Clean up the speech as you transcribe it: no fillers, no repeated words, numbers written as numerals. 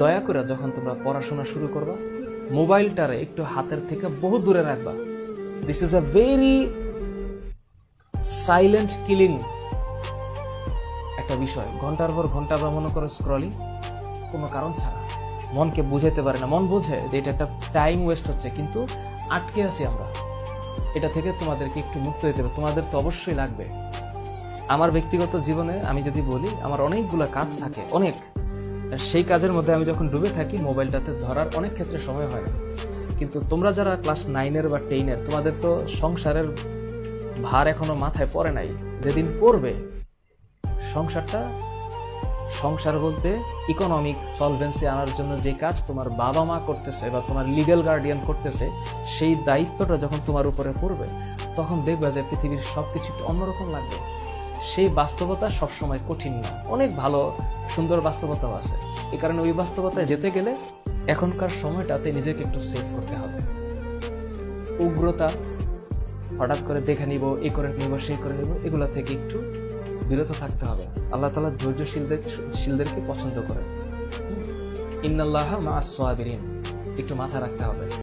দয়া করে যখন তোমরা পড়াশোনা শুরু করবা, মোবাইলটারে একটু হাতের থেকে বহু দূরে রাখবা। This is a very silent killing একটা বিষয়। ঘন্টার পর ঘন্টা মনে করো স্ক্রলিং, কোনো কারণ ছাড়া। মনকে বুঝাইতে পারে না, মন বোঝে যে এটা একটা টাইম ওয়েস্ট হচ্ছে, কিন্তু আটকে আছি আমরা। এটা থেকে তোমাদেরকে একটু মুক্ত হতে হবে। তোমাদের তো অবশ্যই লাগবে। আমার ব্যক্তিগত জীবনে আমি যদি বলি, আমার অনেকগুলো কাজ থাকে, অনেক। সেই কাজের মধ্যে আমি যখন ডুবে থাকি, মোবাইলটাতে ধরার অনেক ক্ষেত্রে সময় হয় না। কিন্তু তোমরা যারা ক্লাস 9-এর বা 10-এর, তোমাদের তো সংসারের ভার এখনো মাথায় পড়ে নাই। যেদিন পড়বে, সংসার বলতে ইকোনমিক সলভেন্সি আনার জন্য যে কাজ তোমার বাবা মা করতেছে বা তোমার লিগ্যাল গার্ডিয়ান করতেছে, সেই দায়িত্বটা যখন তোমার উপরে পড়বে, তখন দেখবে যে পৃথিবীর সবকিছু একটু অন্যরকম লাগবে। সেই বাস্তবতা সবসময় কঠিন না, অনেক ভালো সুন্দর বাস্তবতাও আছে। এই কারণে ওই বাস্তবতায় যেতে গেলে এখনকার সময়টাতে নিজেকে একটু সেভ করতে হবে। উগ্রতা, হঠাৎ করে দেখে নিব, এই করে নিব, সেই করে নিব, এগুলা থেকে একটু বিরত থাকতে হবে। আল্লাহ তাআলা ধৈর্যশীলদেরকে পছন্দ করেন। ইন্নাল্লাহা মা'আস সাবিরিন, একটু মাথা রাখতে হবে।